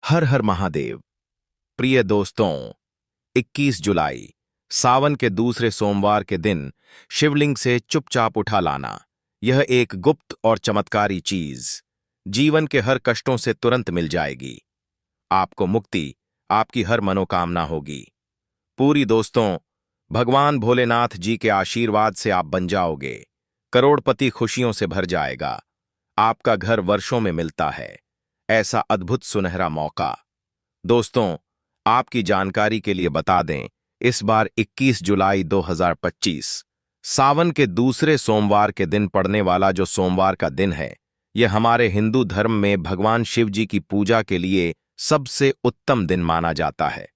हर हर महादेव। प्रिय दोस्तों, 21 जुलाई सावन के दूसरे सोमवार के दिन शिवलिंग से चुपचाप उठा लाना, यह एक गुप्त और चमत्कारी चीज जीवन के हर कष्टों से तुरंत मिल जाएगी। आपको मुक्ति, आपकी हर मनोकामना होगी। पूरी दोस्तों, भगवान भोलेनाथ जी के आशीर्वाद से आप बन जाओगे। करोड़पति खुशियों से भर जाएगा। आपका घर वर्षों में मिलता है, ऐसा अद्भुत सुनहरा मौका। दोस्तों, आपकी जानकारी के लिए बता दें, इस बार 21 जुलाई 2025 सावन के दूसरे सोमवार के दिन पड़ने वाला जो सोमवार का दिन है, यह हमारे हिंदू धर्म में भगवान शिव जी की पूजा के लिए सबसे उत्तम दिन माना जाता है,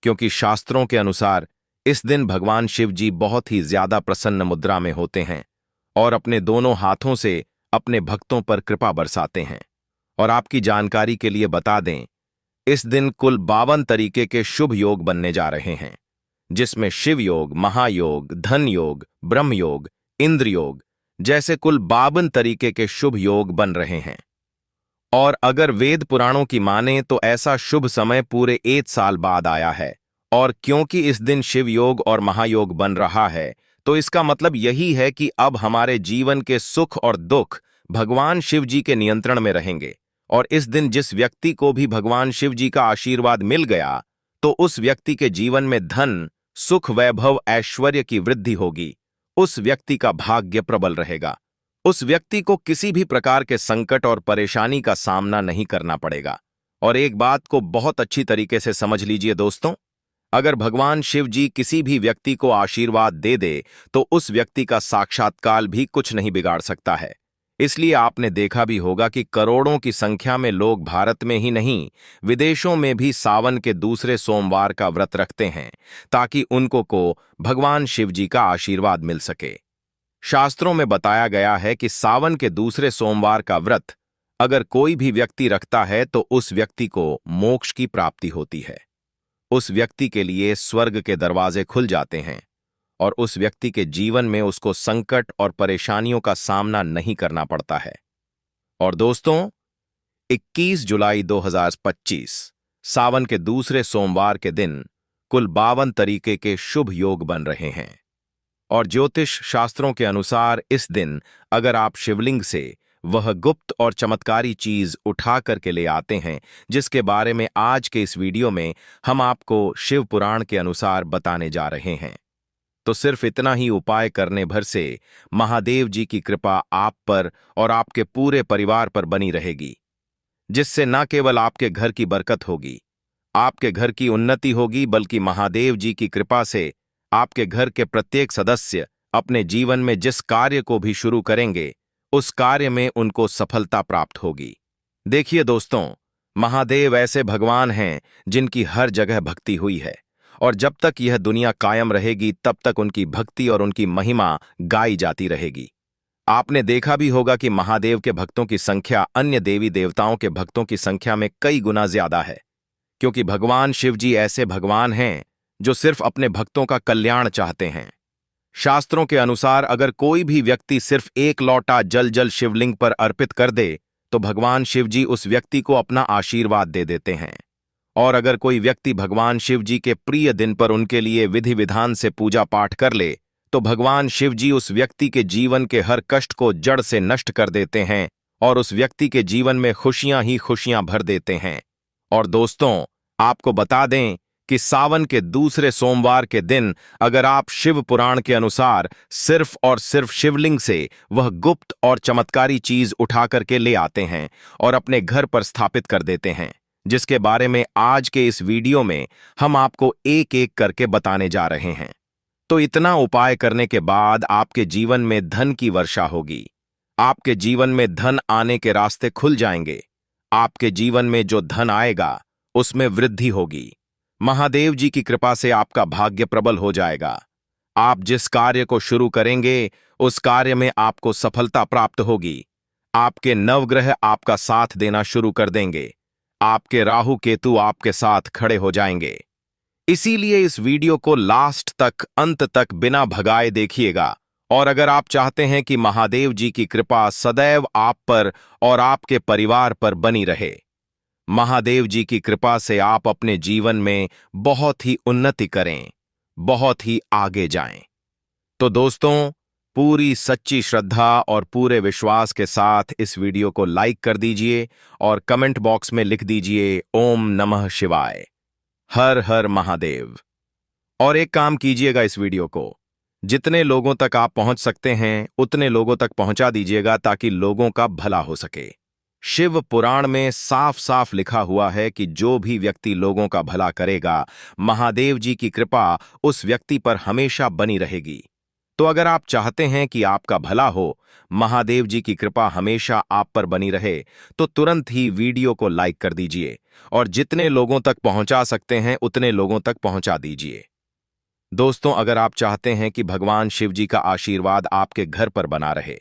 क्योंकि शास्त्रों के अनुसार इस दिन भगवान शिव जी बहुत ही ज्यादा प्रसन्न मुद्रा में होते हैं और अपने दोनों हाथों से अपने भक्तों पर कृपा बरसाते हैं। और आपकी जानकारी के लिए बता दें, इस दिन कुल 52 तरीके के शुभ योग बनने जा रहे हैं, जिसमें शिव योग, महायोग, धन योग, ब्रह्म योग, इंद्र योग जैसे कुल 52 तरीके के शुभ योग बन रहे हैं। और अगर वेद पुराणों की माने तो ऐसा शुभ समय पूरे 1 साल बाद आया है। और क्योंकि इस दिन शिव योग और महायोग बन रहा है, तो इसका मतलब यही है कि अब हमारे जीवन के सुख और दुख भगवान शिव जी के नियंत्रण में रहेंगे। और इस दिन जिस व्यक्ति को भी भगवान शिव जी का आशीर्वाद मिल गया, तो उस व्यक्ति के जीवन में धन, सुख, वैभव, ऐश्वर्य की वृद्धि होगी। उस व्यक्ति का भाग्य प्रबल रहेगा। उस व्यक्ति को किसी भी प्रकार के संकट और परेशानी का सामना नहीं करना पड़ेगा। और एक बात को बहुत अच्छी तरीके से समझ लीजिए दोस्तों, अगर भगवान शिव जी किसी भी व्यक्ति को आशीर्वाद दे दे, तो उस व्यक्ति का साक्षात्कार भी कुछ नहीं बिगाड़ सकता है। इसलिए आपने देखा भी होगा कि करोड़ों की संख्या में लोग भारत में ही नहीं, विदेशों में भी सावन के दूसरे सोमवार का व्रत रखते हैं, ताकि उनको को भगवान शिव जी का आशीर्वाद मिल सके। शास्त्रों में बताया गया है कि सावन के दूसरे सोमवार का व्रत अगर कोई भी व्यक्ति रखता है, तो उस व्यक्ति को मोक्ष की प्राप्ति होती है। उस व्यक्ति के लिए स्वर्ग के दरवाजे खुल जाते हैं और उस व्यक्ति के जीवन में उसको संकट और परेशानियों का सामना नहीं करना पड़ता है। और दोस्तों, 21 जुलाई 2025 सावन के दूसरे सोमवार के दिन कुल 52 तरीके के शुभ योग बन रहे हैं। और ज्योतिष शास्त्रों के अनुसार इस दिन अगर आप शिवलिंग से वह गुप्त और चमत्कारी चीज उठा करके ले आते हैं, जिसके बारे में आज के इस वीडियो में हम आपको शिव पुराण के अनुसार बताने जा रहे हैं, तो सिर्फ इतना ही उपाय करने भर से महादेव जी की कृपा आप पर और आपके पूरे परिवार पर बनी रहेगी, जिससे न केवल आपके घर की बरकत होगी, आपके घर की उन्नति होगी, बल्कि महादेव जी की कृपा से आपके घर के प्रत्येक सदस्य अपने जीवन में जिस कार्य को भी शुरू करेंगे, उस कार्य में उनको सफलता प्राप्त होगी। देखिए दोस्तों, महादेव ऐसे भगवान हैं जिनकी हर जगह भक्ति हुई है, और जब तक यह दुनिया कायम रहेगी तब तक उनकी भक्ति और उनकी महिमा गाई जाती रहेगी। आपने देखा भी होगा कि महादेव के भक्तों की संख्या अन्य देवी देवताओं के भक्तों की संख्या में कई गुना ज्यादा है, क्योंकि भगवान शिव जी ऐसे भगवान हैं जो सिर्फ अपने भक्तों का कल्याण चाहते हैं। शास्त्रों के अनुसार अगर कोई भी व्यक्ति सिर्फ 1 लोटा जल शिवलिंग पर अर्पित कर दे, तो भगवान शिव जी उस व्यक्ति को अपना आशीर्वाद दे देते हैं। और अगर कोई व्यक्ति भगवान शिव जी के प्रिय दिन पर उनके लिए विधि विधान से पूजा पाठ कर ले, तो भगवान शिव जी उस व्यक्ति के जीवन के हर कष्ट को जड़ से नष्ट कर देते हैं और उस व्यक्ति के जीवन में खुशियां ही खुशियां भर देते हैं। और दोस्तों, आपको बता दें कि सावन के दूसरे सोमवार के दिन अगर आप शिव पुराण के अनुसार सिर्फ और सिर्फ शिवलिंग से वह गुप्त और चमत्कारी चीज उठा करके ले आते हैं और अपने घर पर स्थापित कर देते हैं, जिसके बारे में आज के इस वीडियो में हम आपको एक एक करके बताने जा रहे हैं, तो इतना उपाय करने के बाद आपके जीवन में धन की वर्षा होगी। आपके जीवन में धन आने के रास्ते खुल जाएंगे। आपके जीवन में जो धन आएगा उसमें वृद्धि होगी। महादेव जी की कृपा से आपका भाग्य प्रबल हो जाएगा। आप जिस कार्य को शुरू करेंगे उस कार्य में आपको सफलता प्राप्त होगी। आपके नवग्रह आपका साथ देना शुरू कर देंगे। आपके राहु केतु आपके साथ खड़े हो जाएंगे। इसीलिए इस वीडियो को लास्ट तक, अंत तक बिना भगाए देखिएगा। और अगर आप चाहते हैं कि महादेव जी की कृपा सदैव आप पर और आपके परिवार पर बनी रहे, महादेव जी की कृपा से आप अपने जीवन में बहुत ही उन्नति करें, बहुत ही आगे जाएं। तो दोस्तों, पूरी सच्ची श्रद्धा और पूरे विश्वास के साथ इस वीडियो को लाइक कर दीजिए और कमेंट बॉक्स में लिख दीजिए ओम नमः शिवाय, हर हर महादेव। और एक काम कीजिएगा, इस वीडियो को जितने लोगों तक आप पहुंच सकते हैं उतने लोगों तक पहुंचा दीजिएगा ताकि लोगों का भला हो सके। शिव पुराण में साफ साफ लिखा हुआ है कि जो भी व्यक्ति लोगों का भला करेगा, महादेव जी की कृपा उस व्यक्ति पर हमेशा बनी रहेगी। तो अगर आप चाहते हैं कि आपका भला हो, महादेव जी की कृपा हमेशा आप पर बनी रहे, तो तुरंत ही वीडियो को लाइक कर दीजिए और जितने लोगों तक पहुंचा सकते हैं उतने लोगों तक पहुंचा दीजिए। दोस्तों, अगर आप चाहते हैं कि भगवान शिव जी का आशीर्वाद आपके घर पर बना रहे,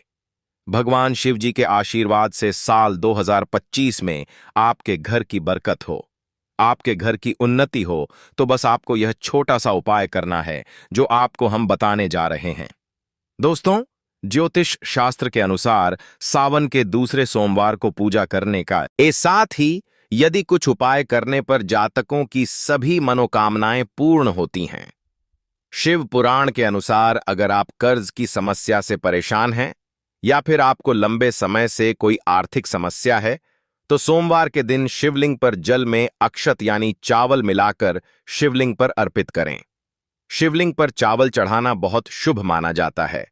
भगवान शिव जी के आशीर्वाद से साल 2025 में आपके घर की बरकत हो, आपके घर की उन्नति हो, तो बस आपको यह छोटा सा उपाय करना है जो आपको हम बताने जा रहे हैं। दोस्तों, ज्योतिष शास्त्र के अनुसार सावन के दूसरे सोमवार को पूजा करने का साथ ही यदि कुछ उपाय करने पर जातकों की सभी मनोकामनाएं पूर्ण होती हैं। शिव पुराण के अनुसार अगर आप कर्ज की समस्या से परेशान हैं या फिर आपको लंबे समय से कोई आर्थिक समस्या है, तो सोमवार के दिन शिवलिंग पर जल में अक्षत यानी चावल मिलाकर शिवलिंग पर अर्पित करें। शिवलिंग पर चावल चढ़ाना बहुत शुभ माना जाता है।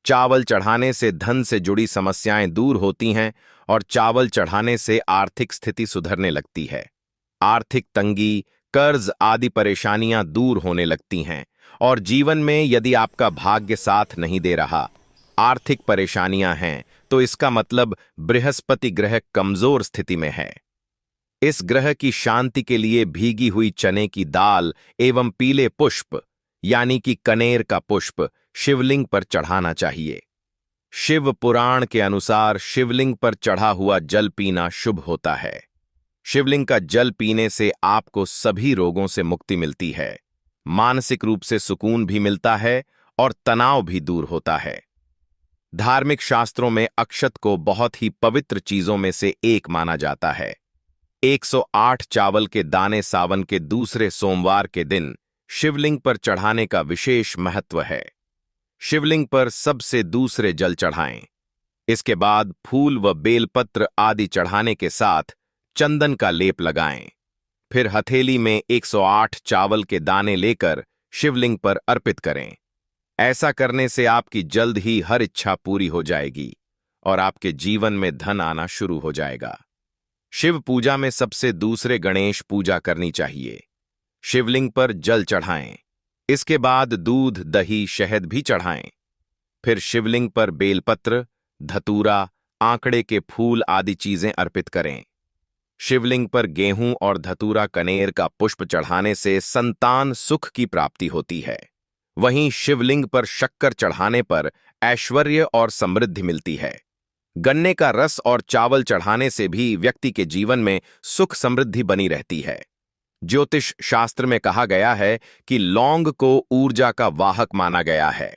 चावल चढ़ाने से धन से जुड़ी समस्याएं दूर होती हैं और चावल चढ़ाने से आर्थिक स्थिति सुधरने लगती है। आर्थिक तंगी, कर्ज आदि परेशानियां दूर होने लगती हैं और जीवन में यदि आपका भाग्य साथ नहीं दे रहा, आर्थिक परेशानियां हैं, तो इसका मतलब बृहस्पति ग्रह कमजोर स्थिति में है। इस ग्रह की शांति के लिए भीगी हुई चने की दाल एवं पीले पुष्प यानी कि कनेर का पुष्प शिवलिंग पर चढ़ाना चाहिए। शिव पुराण के अनुसार शिवलिंग पर चढ़ा हुआ जल पीना शुभ होता है। शिवलिंग का जल पीने से आपको सभी रोगों से मुक्ति मिलती है, मानसिक रूप से सुकून भी मिलता है और तनाव भी दूर होता है। धार्मिक शास्त्रों में अक्षत को बहुत ही पवित्र चीजों में से एक माना जाता है। 108 चावल के दाने सावन के दूसरे सोमवार के दिन शिवलिंग पर चढ़ाने का विशेष महत्व है। शिवलिंग पर सबसे दूसरे जल चढ़ाएं। इसके बाद फूल व बेलपत्र आदि चढ़ाने के साथ चंदन का लेप लगाएं। फिर हथेली में 108 चावल के दाने लेकर शिवलिंग पर अर्पित करें। ऐसा करने से आपकी जल्द ही हर इच्छा पूरी हो जाएगी और आपके जीवन में धन आना शुरू हो जाएगा। शिव पूजा में सबसे दूसरे गणेश पूजा करनी चाहिए। शिवलिंग पर जल चढ़ाएं। इसके बाद दूध, दही, शहद भी चढ़ाएं। फिर शिवलिंग पर बेलपत्र, धतूरा, आंकड़े के फूल आदि चीजें अर्पित करें। शिवलिंग पर गेहूं और धतूरा कनेर का पुष्प चढ़ाने से संतान सुख की प्राप्ति होती है। वहीं शिवलिंग पर शक्कर चढ़ाने पर ऐश्वर्य और समृद्धि मिलती है। गन्ने का रस और चावल चढ़ाने से भी व्यक्ति के जीवन में सुख समृद्धि बनी रहती है। ज्योतिष शास्त्र में कहा गया है कि लौंग को ऊर्जा का वाहक माना गया है,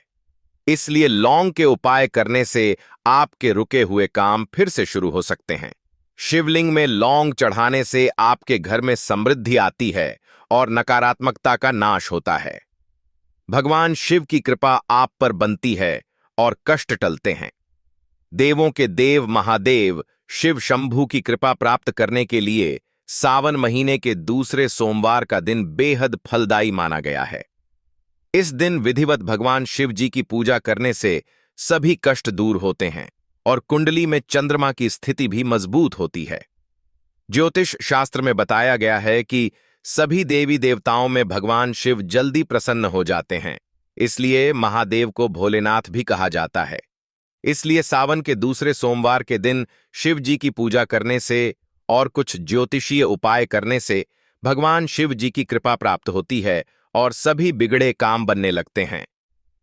इसलिए लौंग के उपाय करने से आपके रुके हुए काम फिर से शुरू हो सकते हैं। शिवलिंग में लौंग चढ़ाने से आपके घर में समृद्धि आती है और नकारात्मकता का नाश होता है। भगवान शिव की कृपा आप पर बनती है और कष्ट टलते हैं। देवों के देव महादेव शिव शंभू की कृपा प्राप्त करने के लिए सावन महीने के दूसरे सोमवार का दिन बेहद फलदायी माना गया है। इस दिन विधिवत भगवान शिव जी की पूजा करने से सभी कष्ट दूर होते हैं और कुंडली में चंद्रमा की स्थिति भी मजबूत होती है। ज्योतिष शास्त्र में बताया गया है कि सभी देवी देवताओं में भगवान शिव जल्दी प्रसन्न हो जाते हैं, इसलिए महादेव को भोलेनाथ भी कहा जाता है। इसलिए सावन के दूसरे सोमवार के दिन शिव जी की पूजा करने से और कुछ ज्योतिषीय उपाय करने से भगवान शिव जी की कृपा प्राप्त होती है और सभी बिगड़े काम बनने लगते हैं।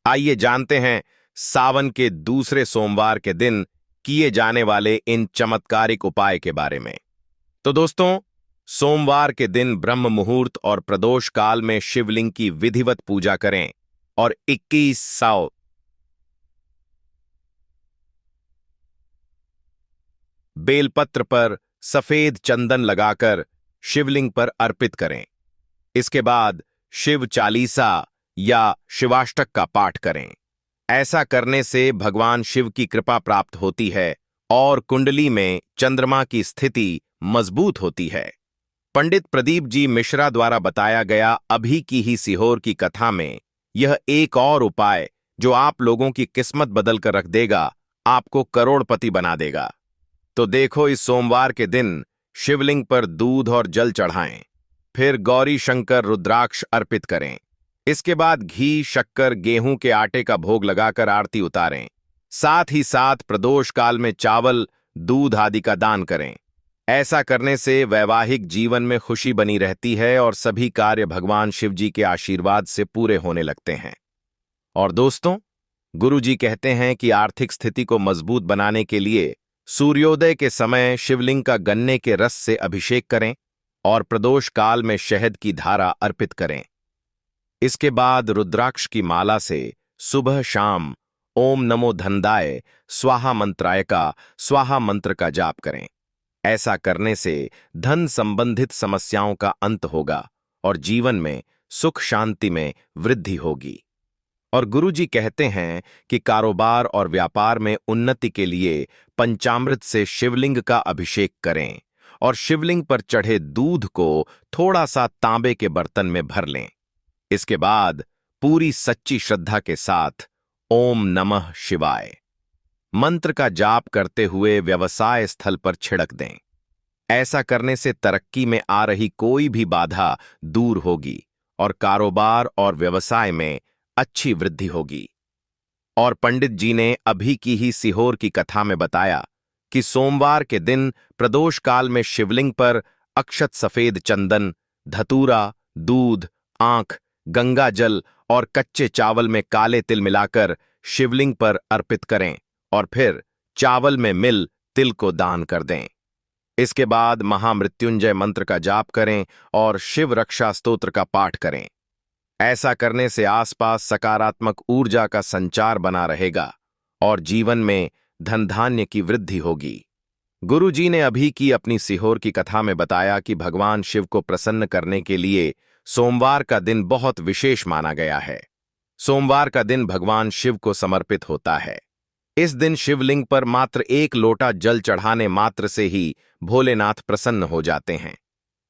आइए जानते हैं सावन के दूसरे सोमवार के दिन किए जाने वाले इन चमत्कारिक उपाय के बारे में। तो दोस्तों, सोमवार के दिन ब्रह्म मुहूर्त और प्रदोष काल में शिवलिंग की विधिवत पूजा करें और 2100 बेलपत्र पर सफेद चंदन लगाकर शिवलिंग पर अर्पित करें। इसके बाद शिव चालीसा या शिवाष्टक का पाठ करें। ऐसा करने से भगवान शिव की कृपा प्राप्त होती है और कुंडली में चंद्रमा की स्थिति मजबूत होती है। पंडित प्रदीप जी मिश्रा द्वारा बताया गया अभी की ही सीहोर की कथा में यह एक और उपाय जो आप लोगों की किस्मत बदल कर रख देगा, आपको करोड़पति बना देगा। तो देखो, इस सोमवार के दिन शिवलिंग पर दूध और जल चढ़ाएं, फिर गौरी शंकर रुद्राक्ष अर्पित करें। इसके बाद घी, शक्कर, गेहूं के आटे का भोग लगाकर आरती उतारें। साथ ही साथ प्रदोष काल में चावल, दूध आदि का दान करें। ऐसा करने से वैवाहिक जीवन में खुशी बनी रहती है और सभी कार्य भगवान शिव जी के आशीर्वाद से पूरे होने लगते हैं। और दोस्तों, गुरु जी कहते हैं कि आर्थिक स्थिति को मजबूत बनाने के लिए सूर्योदय के समय शिवलिंग का गन्ने के रस से अभिषेक करें और प्रदोष काल में शहद की धारा अर्पित करें। इसके बाद रुद्राक्ष की माला से सुबह शाम ओम नमो धनदाय स्वाहा मंत्राय का स्वाहा मंत्र का जाप करें। ऐसा करने से धन संबंधित समस्याओं का अंत होगा और जीवन में सुख शांति में वृद्धि होगी। और गुरुजी कहते हैं कि कारोबार और व्यापार में उन्नति के लिए पंचामृत से शिवलिंग का अभिषेक करें और शिवलिंग पर चढ़े दूध को थोड़ा सा तांबे के बर्तन में भर लें। इसके बाद पूरी सच्ची श्रद्धा के साथ ओम नमः शिवाय मंत्र का जाप करते हुए व्यवसाय स्थल पर छिड़क दें। ऐसा करने से तरक्की में आ रही कोई भी बाधा दूर होगी और कारोबार और व्यवसाय में अच्छी वृद्धि होगी। और पंडित जी ने अभी की ही सीहोर की कथा में बताया कि सोमवार के दिन प्रदोष काल में शिवलिंग पर अक्षत सफेद चंदन, धतूरा, दूध, आंख, गंगा जल और कच्चे चावल में काले तिल मिलाकर शिवलिंग पर अर्पित करें और फिर चावल में मिल तिल को दान कर दें। इसके बाद महामृत्युंजय मंत्र का जाप करें और शिव रक्षा स्तोत्र का पाठ करें। ऐसा करने से आसपास सकारात्मक ऊर्जा का संचार बना रहेगा और जीवन में धन धान्य की वृद्धि होगी। गुरु जी ने अभी की अपनी सीहोर की कथा में बताया कि भगवान शिव को प्रसन्न करने के लिए सोमवार का दिन बहुत विशेष माना गया है। सोमवार का दिन भगवान शिव को समर्पित होता है। इस दिन शिवलिंग पर मात्र एक लोटा जल चढ़ाने मात्र से ही भोलेनाथ प्रसन्न हो जाते हैं।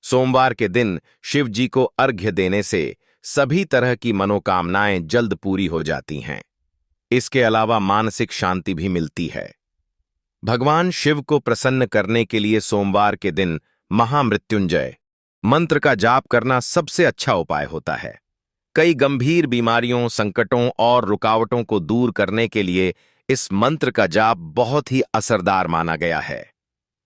सोमवार के दिन शिव जी को अर्घ्य देने से सभी तरह की मनोकामनाएं जल्द पूरी हो जाती हैं। इसके अलावा मानसिक शांति भी मिलती है। भगवान शिव को प्रसन्न करने के लिए सोमवार के दिन महामृत्युंजय मंत्र का जाप करना सबसे अच्छा उपाय होता है। कई गंभीर बीमारियों, संकटों और रुकावटों को दूर करने के लिए इस मंत्र का जाप बहुत ही असरदार माना गया है।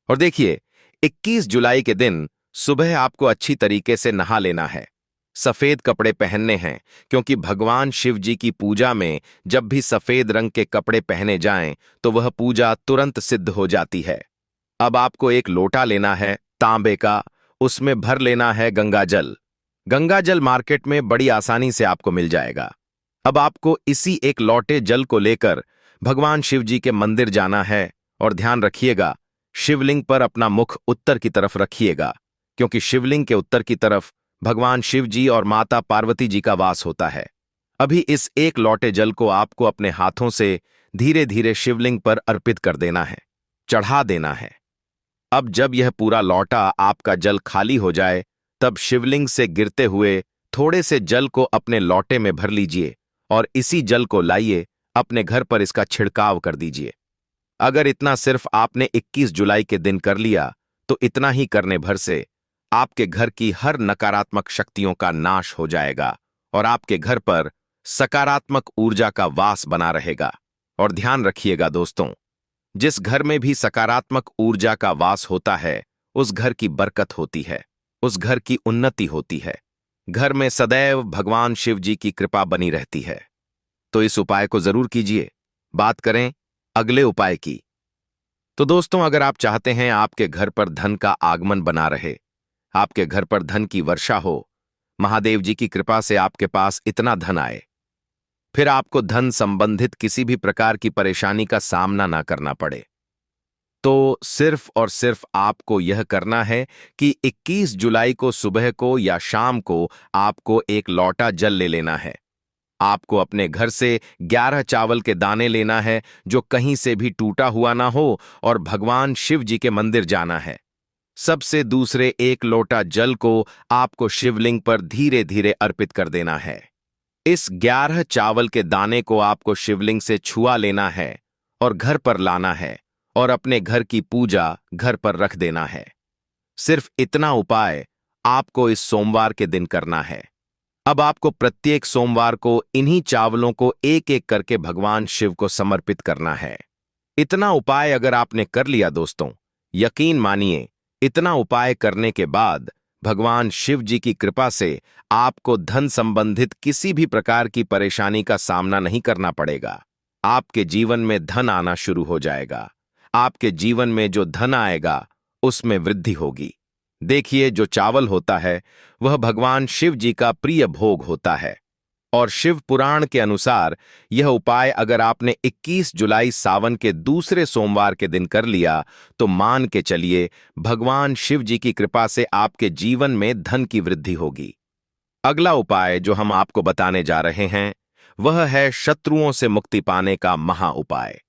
और देखिए, 21 जुलाई के दिन सुबह आपको अच्छी तरीके से नहा लेना है। सफेद कपड़े पहनने हैं, क्योंकि भगवान शिव जी की पूजा में जब भी सफेद रंग के कपड़े पहने जाएं तो वह पूजा तुरंत सिद्ध हो जाती है। अब आपको एक लोटा लेना है तांबे का, उसमें भर लेना है गंगा जल। गंगा जल मार्केट में बड़ी आसानी से आपको मिल जाएगा। अब आपको इसी एक लोटे जल को लेकर भगवान शिव जी के मंदिर जाना है और ध्यान रखिएगा, शिवलिंग पर अपना मुख उत्तर की तरफ रखिएगा, क्योंकि शिवलिंग के उत्तर की तरफ भगवान शिव जी और माता पार्वती जी का वास होता है। अभी इस एक लोटे जल को आपको अपने हाथों से धीरे धीरे शिवलिंग पर अर्पित कर देना है, चढ़ा देना है। अब जब यह पूरा लोटा आपका जल खाली हो जाए, तब शिवलिंग से गिरते हुए थोड़े से जल को अपने लोटे में भर लीजिए और इसी जल को लाइए अपने घर पर इसका छिड़काव कर दीजिए। अगर इतना सिर्फ आपने 21 जुलाई के दिन कर लिया तो इतना ही करने भर से आपके घर की हर नकारात्मक शक्तियों का नाश हो जाएगा और आपके घर पर सकारात्मक ऊर्जा का वास बना रहेगा। और ध्यान रखिएगा दोस्तों, जिस घर में भी सकारात्मक ऊर्जा का वास होता है उस घर की बरकत होती है, उस घर की उन्नति होती है, घर में सदैव भगवान शिव जी की कृपा बनी रहती है। तो इस उपाय को जरूर कीजिए। बात करें अगले उपाय की, तो दोस्तों, अगर आप चाहते हैं आपके घर पर धन का आगमन बना रहे, आपके घर पर धन की वर्षा हो, महादेव जी की कृपा से आपके पास इतना धन आए, फिर आपको धन संबंधित किसी भी प्रकार की परेशानी का सामना ना करना पड़े, तो सिर्फ और सिर्फ आपको यह करना है कि 21 जुलाई को सुबह को या शाम को आपको एक लोटा जल ले लेना है। आपको अपने घर से 11 चावल के दाने लेना है जो कहीं से भी टूटा हुआ ना हो, और भगवान शिव जी के मंदिर जाना है। सबसे दूसरे एक लोटा जल को आपको शिवलिंग पर धीरे धीरे अर्पित कर देना है। इस 11 चावल के दाने को आपको शिवलिंग से छुआ लेना है और घर पर लाना है और अपने घर की पूजा घर पर रख देना है। सिर्फ इतना उपाय आपको इस सोमवार के दिन करना है। अब आपको प्रत्येक सोमवार को इन्हीं चावलों को एक एक करके भगवान शिव को समर्पित करना है। इतना उपाय अगर आपने कर लिया दोस्तों, यकीन मानिए, इतना उपाय करने के बाद भगवान शिव जी की कृपा से आपको धन संबंधित किसी भी प्रकार की परेशानी का सामना नहीं करना पड़ेगा। आपके जीवन में धन आना शुरू हो जाएगा। आपके जीवन में जो धन आएगा उसमें वृद्धि होगी। देखिए, जो चावल होता है वह भगवान शिव जी का प्रिय भोग होता है, और शिव पुराण के अनुसार यह उपाय अगर आपने 21 जुलाई सावन के दूसरे सोमवार के दिन कर लिया तो मान के चलिए भगवान शिव जी की कृपा से आपके जीवन में धन की वृद्धि होगी। अगला उपाय जो हम आपको बताने जा रहे हैं वह है शत्रुओं से मुक्ति पाने का महा उपाय।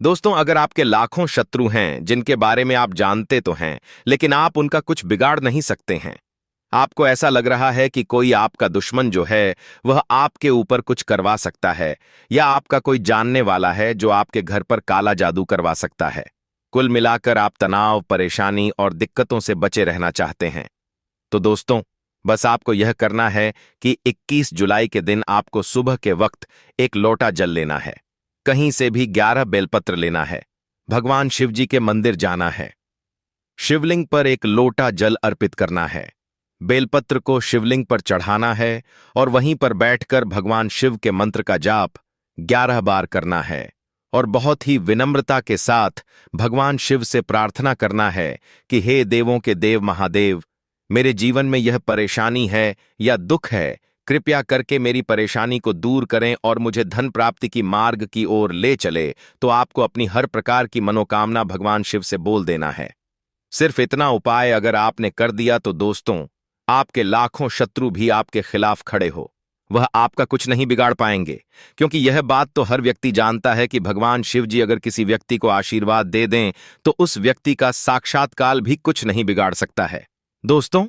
दोस्तों, अगर आपके लाखों शत्रु हैं जिनके बारे में आप जानते तो हैं, लेकिन आप उनका कुछ बिगाड़ नहीं सकते हैं, आपको ऐसा लग रहा है कि कोई आपका दुश्मन जो है वह आपके ऊपर कुछ करवा सकता है, या आपका कोई जानने वाला है जो आपके घर पर काला जादू करवा सकता है, कुल मिलाकर आप तनाव, परेशानी और दिक्कतों से बचे रहना चाहते हैं, तो दोस्तों बस आपको यह करना है कि 21 जुलाई के दिन आपको सुबह के वक्त एक लोटा जल लेना है, कहीं से भी 11 बेलपत्र लेना है, भगवान शिव जी के मंदिर जाना है, शिवलिंग पर एक लोटा जल अर्पित करना है, बेलपत्र को शिवलिंग पर चढ़ाना है और वहीं पर बैठकर भगवान शिव के मंत्र का जाप 11 बार करना है, और बहुत ही विनम्रता के साथ भगवान शिव से प्रार्थना करना है कि हे देवों के देव महादेव, मेरे जीवन में यह परेशानी है या दुख है, कृपया करके मेरी परेशानी को दूर करें और मुझे धन प्राप्ति की मार्ग की ओर ले चले। तो आपको अपनी हर प्रकार की मनोकामना भगवान शिव से बोल देना है। सिर्फ इतना उपाय अगर आपने कर दिया तो दोस्तों, आपके लाखों शत्रु भी आपके खिलाफ खड़े हो, वह आपका कुछ नहीं बिगाड़ पाएंगे, क्योंकि यह बात तो हर व्यक्ति जानता है कि भगवान शिव जी अगर किसी व्यक्ति को आशीर्वाद दे दें तो उस व्यक्ति का साक्षात काल भी कुछ नहीं बिगाड़ सकता है। दोस्तों,